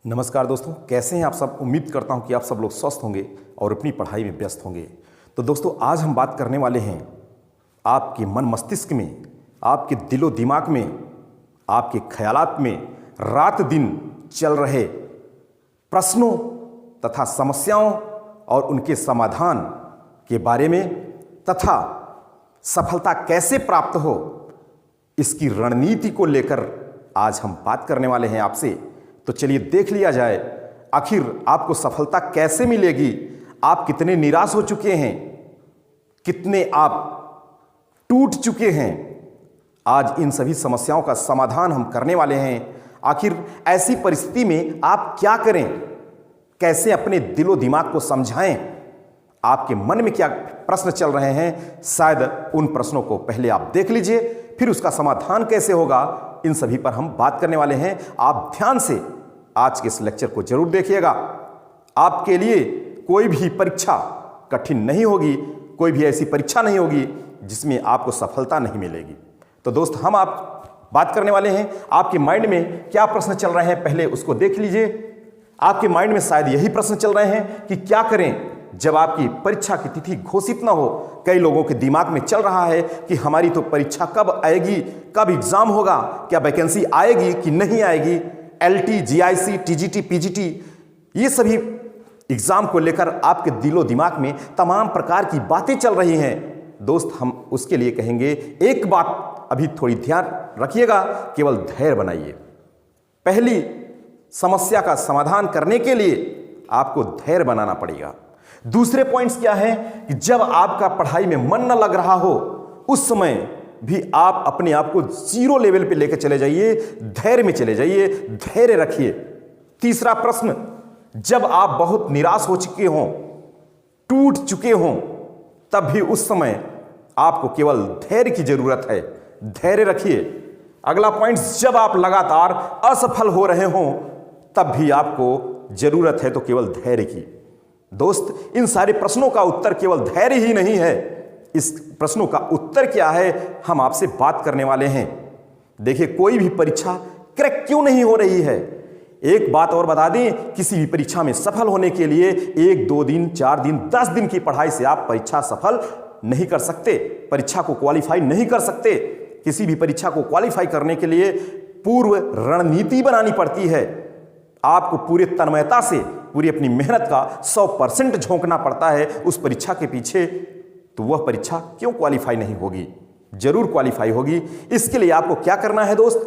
नमस्कार दोस्तों, कैसे हैं आप सब। उम्मीद करता हूं कि आप सब लोग स्वस्थ होंगे और अपनी पढ़ाई में व्यस्त होंगे। तो दोस्तों, आज हम बात करने वाले हैं आपके मन मस्तिष्क में, आपके दिलो दिमाग में, आपके ख्यालात में रात दिन चल रहे प्रश्नों तथा समस्याओं और उनके समाधान के बारे में तथा सफलता कैसे प्राप्त हो इसकी रणनीति को लेकर आज हम बात करने वाले हैं आपसे। तो चलिए देख लिया जाए, आखिर आपको सफलता कैसे मिलेगी। आप कितने निराश हो चुके हैं, कितने आप टूट चुके हैं। आज इन सभी समस्याओं का समाधान हम करने वाले हैं। आखिर ऐसी परिस्थिति में आप क्या करें, कैसे अपने दिलो दिमाग को समझाएं, आपके मन में क्या प्रश्न चल रहे हैं, शायद उन प्रश्नों को पहले आप देख लीजिए, फिर उसका समाधान कैसे होगा, इन सभी पर हम बात करने वाले हैं। आप ध्यान से आज के इस लेक्चर को जरूर देखिएगा। आपके लिए कोई भी परीक्षा कठिन नहीं होगी, कोई भी ऐसी परीक्षा नहीं होगी जिसमें आपको सफलता नहीं मिलेगी। तो दोस्त, हम आप बात करने वाले हैं आपके माइंड में क्या प्रश्न चल रहे हैं, पहले उसको देख लीजिए। आपके माइंड में शायद यही प्रश्न चल रहे हैं कि क्या करें जब आपकी परीक्षा की तिथि घोषित ना हो। कई लोगों के दिमाग में चल रहा है कि हमारी तो परीक्षा कब आएगी, कब एग्जाम होगा, क्या वैकेंसी आएगी कि नहीं आएगी। एलटी, जीआईसी, टीजीटी, पीजीटी, ये सभी एग्जाम को लेकर आपके दिलो दिमाग में तमाम प्रकार की बातें चल रही हैं। दोस्त, हम उसके लिए कहेंगे एक बात अभी थोड़ी ध्यान रखिएगा, केवल धैर्य बनाइए। पहली समस्या का समाधान करने के लिए आपको धैर्य बनाना पड़ेगा। दूसरे पॉइंट्स क्या है कि जब आपका पढ़ाई में मन न लग रहा हो, उस समय भी आप अपने आप को जीरो लेवल पे लेकर चले जाइए, धैर्य में चले जाइए, धैर्य रखिए। तीसरा प्रश्न, जब आप बहुत निराश हो चुके हों, टूट चुके हों, तब भी उस समय आपको केवल धैर्य की जरूरत है, धैर्य रखिए। अगला पॉइंट, जब आप लगातार असफल हो रहे हों, तब भी आपको जरूरत है तो केवल धैर्य की। दोस्त, इन सारे प्रश्नों का उत्तर केवल धैर्य ही नहीं है। इस प्रश्नों का उत्तर क्या है, हम आपसे बात करने वाले हैं। देखिए, कोई भी परीक्षा क्रैक क्यों नहीं हो रही है। एक बात और बता दें, किसी भी परीक्षा में सफल होने के लिए 1, 2 दिन, 4 दिन, 10 दिन की पढ़ाई से आप परीक्षा सफल नहीं कर सकते, परीक्षा को क्वालिफाई नहीं कर सकते। किसी भी परीक्षा को क्वालिफाई करने के लिए पूर्व रणनीति बनानी पड़ती है। आपको पूरी तन्मयता से पूरी अपनी मेहनत का 100% झोंकना पड़ता है उस परीक्षा के पीछे। तो वह परीक्षा क्यों क्वालिफाई नहीं होगी, जरूर क्वालिफाई होगी। इसके लिए आपको क्या करना है दोस्त,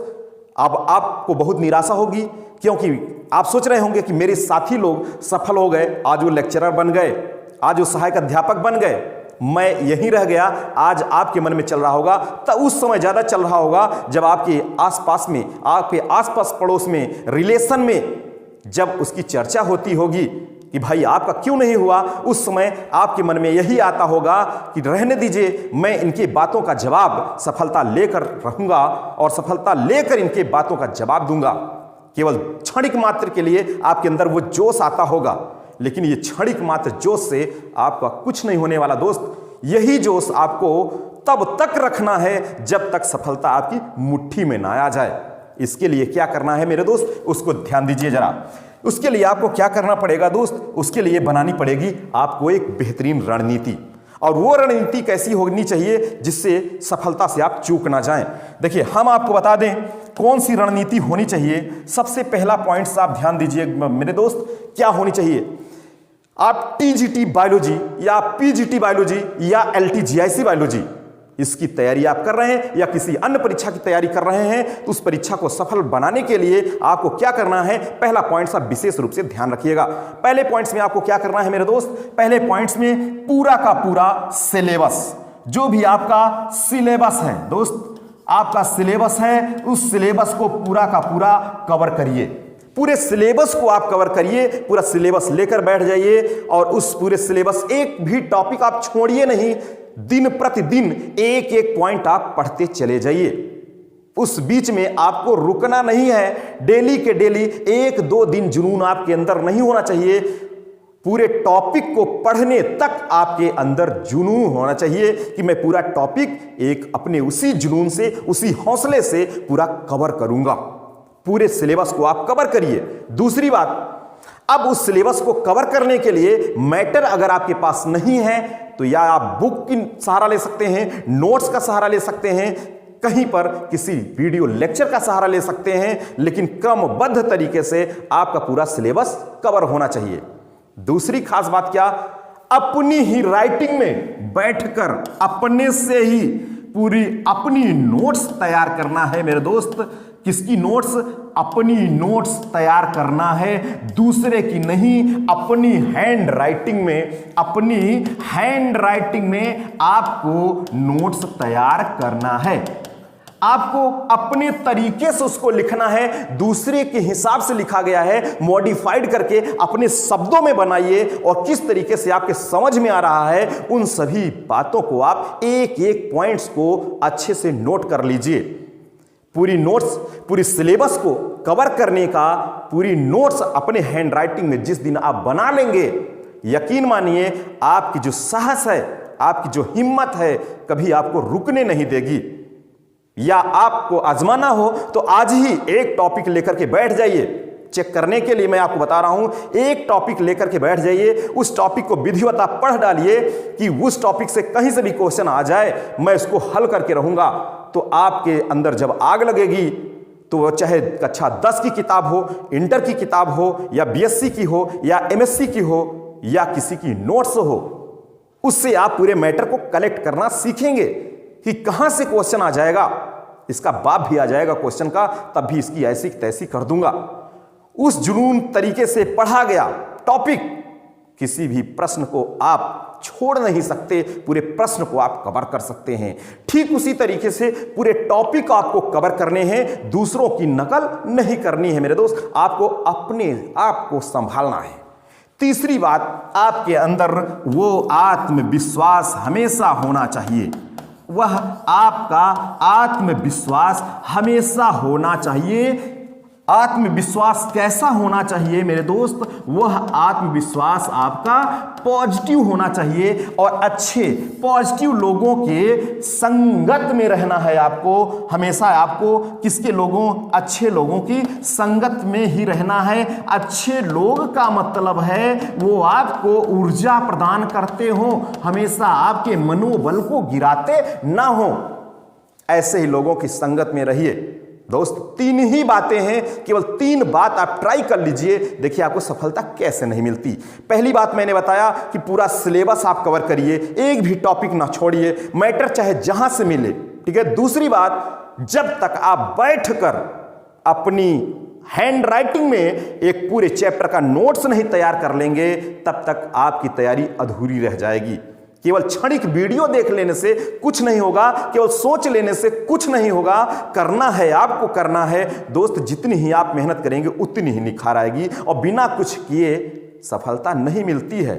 अब आपको बहुत निराशा होगी, क्योंकि आप सोच रहे होंगे कि मेरे साथी लोग सफल हो गए, आज वो लेक्चरर बन गए, आज वो सहायक अध्यापक बन गए, मैं यहीं रह गया। आज आपके मन में चल रहा होगा, तब उस समय ज्यादा चल रहा होगा जब आपके आसपास में, आपके आसपास पड़ोस में, रिलेशन में जब उसकी चर्चा होती होगी कि भाई आपका क्यों नहीं हुआ, उस समय आपके मन में यही आता होगा कि रहने दीजिए, मैं इनकी बातों का जवाब सफलता लेकर रहूंगा और सफलता लेकर इनके बातों का जवाब दूंगा। केवल क्षणिक मात्र के लिए आपके अंदर वो जोश आता होगा, लेकिन ये क्षणिक मात्र जोश से आपका कुछ नहीं होने वाला दोस्त। यही जोश आपको तब तक रखना है जब तक सफलता आपकी मुट्ठी में ना आ जाए। इसके लिए क्या करना है मेरे दोस्त, उसको ध्यान दीजिए जरा। उसके लिए आपको क्या करना पड़ेगा दोस्त, उसके लिए बनानी पड़ेगी आपको एक बेहतरीन रणनीति। और वो रणनीति कैसी होनी चाहिए जिससे सफलता से आप चूक ना जाएं। देखिए, हम आपको बता दें कौन सी रणनीति होनी चाहिए। सबसे पहला पॉइंट आप ध्यान दीजिए मेरे दोस्त, क्या होनी चाहिए। आप टीजीटी बायोलॉजी या पीजीटी बायोलॉजी या एलटी जीआईसी बायोलॉजी इसकी तैयारी आप कर रहे हैं या किसी अन्य परीक्षा की तैयारी कर रहे हैं, तो उस परीक्षा को सफल बनाने के लिए आपको क्या करना है, पहला पॉइंट आप विशेष रूप से ध्यान रखिएगा। पहले पॉइंट्स में आपको क्या करना है मेरे दोस्त, पहले पॉइंट्स में पूरा का पूरा सिलेबस, जो भी आपका सिलेबस है दोस्त, आपका सिलेबस है, उस सिलेबस को पूरा का पूरा कवर करिए। पूरे सिलेबस को आप कवर करिए, पूरा सिलेबस लेकर बैठ जाइए और उस पूरे सिलेबस, एक भी टॉपिक आप छोड़िए नहीं। दिन प्रतिदिन एक एक पॉइंट आप पढ़ते चले जाइए। उस बीच में आपको रुकना नहीं है। डेली के डेली 1-2 दिन जुनून आपके अंदर नहीं होना चाहिए। पूरे टॉपिक को पढ़ने तक आपके अंदर जुनून होना चाहिए कि मैं पूरा टॉपिक एक अपने उसी जुनून से, उसी हौसले से पूरा कवर करूंगा। पूरे सिलेबस को आप कवर करिए। दूसरी बात, अब उस सिलेबस को कवर करने के लिए मैटर अगर आपके पास नहीं है तो या आप बुक की सहारा ले सकते हैं, नोट्स का सहारा ले सकते हैं, कहीं पर किसी वीडियो लेक्चर का सहारा ले सकते हैं, लेकिन क्रमबद्ध तरीके से आपका पूरा सिलेबस कवर होना चाहिए। दूसरी खास बात क्या, अपनी ही राइटिंग में बैठकर अपने से ही पूरी अपनी नोट्स तैयार करना है मेरे दोस्त। किसकी नोट्स? अपनी नोट्स तैयार करना है, दूसरे की नहीं। अपनी हैंड राइटिंग में, अपनी हैंड राइटिंग में आपको नोट्स तैयार करना है। आपको अपने तरीके से उसको लिखना है, दूसरे के हिसाब से लिखा गया है, मॉडिफाइड करके अपने शब्दों में बनाइए और किस तरीके से आपके समझ में आ रहा है उन सभी बातों को आप एक एक पॉइंट्स को अच्छे से नोट कर लीजिए। पूरी नोट्स, पूरी सिलेबस को कवर करने का पूरी नोट्स अपने हैंड राइटिंग में जिस दिन आप बना लेंगे, यकीन मानिए आपकी जो साहस है, आपकी जो हिम्मत है, कभी आपको रुकने नहीं देगी। या आपको आजमाना हो तो आज ही एक टॉपिक लेकर के बैठ जाइए। चेक करने के लिए मैं आपको बता रहा हूं, एक टॉपिक लेकर के बैठ जाइए, उस टॉपिक को विधिवत आप पढ़ डालिए कि उस टॉपिक से कहीं से भी क्वेश्चन आ जाए मैं इसको हल करके रहूंगा। तो आपके अंदर जब आग लगेगी तो वह चाहे कक्षा 10 की किताब हो, इंटर की किताब हो, या बीएससी की हो, या एमएससी की हो, या किसी की नोट्स हो, उससे आप पूरे मैटर को कलेक्ट करना सीखेंगे कि कहां से क्वेश्चन आ जाएगा, इसका बाप भी आ जाएगा क्वेश्चन का, तब भी इसकी ऐसी तैसी कर दूंगा। उस जुनून तरीके से पढ़ा गया टॉपिक, किसी भी प्रश्न को आप छोड़ नहीं सकते, पूरे प्रश्न को आप कवर कर सकते हैं। ठीक उसी तरीके से पूरे टॉपिक आपको कवर करने हैं, दूसरों की नकल नहीं करनी है मेरे दोस्त। आपको अपने आप को संभालना है। तीसरी बात, आपके अंदर वो आत्मविश्वास हमेशा होना चाहिए। वह आपका आत्मविश्वास हमेशा होना चाहिए। आत्मविश्वास कैसा होना चाहिए मेरे दोस्त? वह आत्मविश्वास आपका पॉजिटिव होना चाहिए और अच्छे पॉजिटिव लोगों के संगत में रहना है आपको। हमेशा आपको किसके लोगों? अच्छे लोगों की संगत में ही रहना है। अच्छे लोग का मतलब है वो आपको ऊर्जा प्रदान करते हो, हमेशा आपके मनोबल को गिराते ना हो। ऐसे ही लोगों की संगत में रहिए दोस्त। तीन ही बातें हैं, केवल 3 बात आप ट्राई कर लीजिए, देखिए आपको सफलता कैसे नहीं मिलती। पहली बात मैंने बताया कि पूरा सिलेबस आप कवर करिए, एक भी टॉपिक ना छोड़िए, मैटर चाहे जहां से मिले, ठीक है। दूसरी बात, जब तक आप बैठकर अपनी हैंड राइटिंग में एक पूरे चैप्टर का नोट्स नहीं तैयार कर लेंगे, तब तक आपकी तैयारी अधूरी रह जाएगी। केवल क्षणिक वीडियो देख लेने से कुछ नहीं होगा, केवल सोच लेने से कुछ नहीं होगा। करना है, आपको करना है दोस्त। जितनी ही आप मेहनत करेंगे उतनी ही निखार आएगी, और बिना कुछ किए सफलता नहीं मिलती है।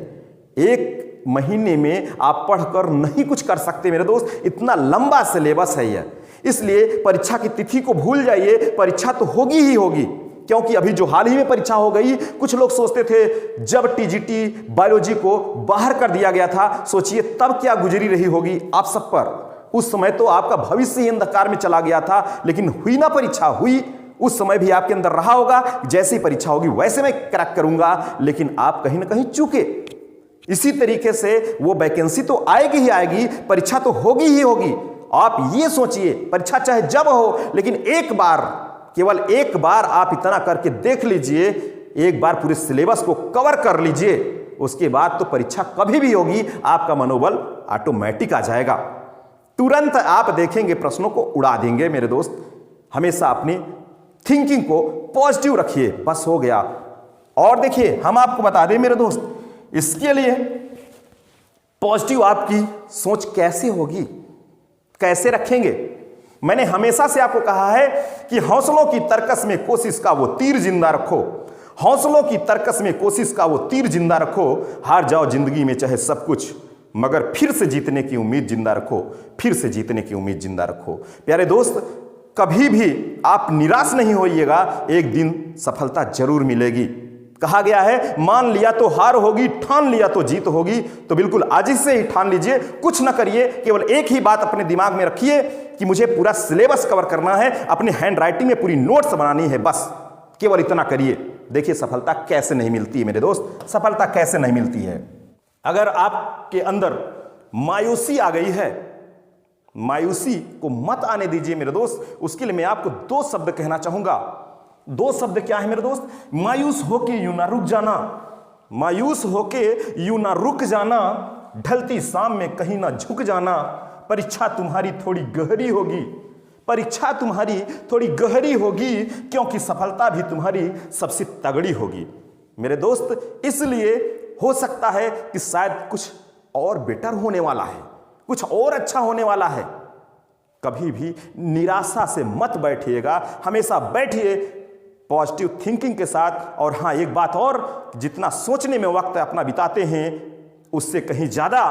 1 महीने में आप पढ़कर नहीं कुछ कर सकते मेरे दोस्त, इतना लंबा सिलेबस है यह। इसलिए परीक्षा की तिथि को भूल जाइए, परीक्षा तो होगी ही होगी, क्योंकि अभी जो हाल ही में परीक्षा हो गई, कुछ लोग सोचते थे जब टीजीटी बायोलॉजी को बाहर कर दिया गया था, सोचिए तब क्या गुजरी रही होगी आप सब पर। उस समय तो आपका भविष्य ही अंधकार में चला गया था, लेकिन हुई ना परीक्षा, हुई। उस समय भी आपके अंदर रहा होगा जैसी परीक्षा होगी वैसे मैं क्रैक करूंगा, लेकिन आप कहीं ना कहीं चूके। इसी तरीके से वो वैकेंसी तो आएगी ही आएगी, परीक्षा तो होगी ही होगी। आप ये सोचिए, परीक्षा चाहे जब हो, लेकिन एक बार, केवल एक बार आप इतना करके देख लीजिए, एक बार पूरे सिलेबस को कवर कर लीजिए, उसके बाद तो परीक्षा कभी भी होगी, आपका मनोबल ऑटोमेटिक आ जाएगा। तुरंत आप देखेंगे प्रश्नों को उड़ा देंगे मेरे दोस्त। हमेशा अपनी थिंकिंग को पॉजिटिव रखिए, बस हो गया। और देखिए हम आपको बता दें मेरे दोस्त, इसके लिए पॉजिटिव आपकी सोच कैसे होगी, कैसे रखेंगे? मैंने हमेशा से आपको कहा है कि हौसलों की तरकस में कोशिश का वो तीर जिंदा रखो। हौसलों की तरकस में कोशिश का वो तीर जिंदा रखो। हार जाओ जिंदगी में चाहे सब कुछ, मगर फिर से जीतने की उम्मीद जिंदा रखो, फिर से जीतने की उम्मीद जिंदा रखो। प्यारे दोस्त, कभी भी आप निराश नहीं होइएगा, एक दिन सफलता जरूर मिलेगी। कहा गया है मान लिया तो हार होगी, ठान लिया तो जीत होगी। तो बिल्कुल आज ही से ही ठान लीजिए, कुछ ना करिए, केवल एक ही बात अपने दिमाग में रखिए कि मुझे पूरा सिलेबस कवर करना है, अपने हैंड राइटिंग में पूरी नोट्स बनानी है, बस केवल इतना करिए। देखिए सफलता कैसे नहीं मिलती है मेरे दोस्त, सफलता कैसे नहीं मिलती है। अगर आपके अंदर मायूसी आ गई है, मायूसी को मत आने दीजिए मेरे दोस्त। उसके लिए मैं आपको दो शब्द कहना चाहूंगा। दो शब्द क्या है मेरे दोस्त? मायूस होके यूं ना रुक जाना, मायूस होके यूं ना रुक जाना, ढलती शाम में कहीं ना झुक जाना, परीक्षा तुम्हारी थोड़ी गहरी होगी, परीक्षा तुम्हारी थोड़ी गहरी होगी, क्योंकि सफलता भी तुम्हारी सबसे तगड़ी होगी। मेरे दोस्त इसलिए हो सकता है कि शायद कुछ और बेटर होने वाला है, कुछ और अच्छा होने वाला है। कभी भी निराशा से मत बैठिएगा, हमेशा बैठिए पॉजिटिव थिंकिंग के साथ। और हाँ, एक बात और, जितना सोचने में वक्त अपना बिताते हैं उससे कहीं ज्यादा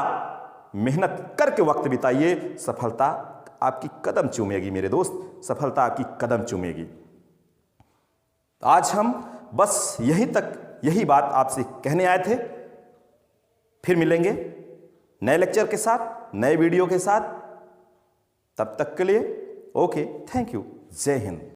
मेहनत करके वक्त बिताइए। सफलता आपकी कदम चूमेगी मेरे दोस्त, सफलता आपकी कदम चूमेगी। आज हम बस यही बात आपसे कहने आए थे। फिर मिलेंगे नए लेक्चर के साथ, नए वीडियो के साथ। तब तक के लिए ओके, थैंक यू, जय हिंद।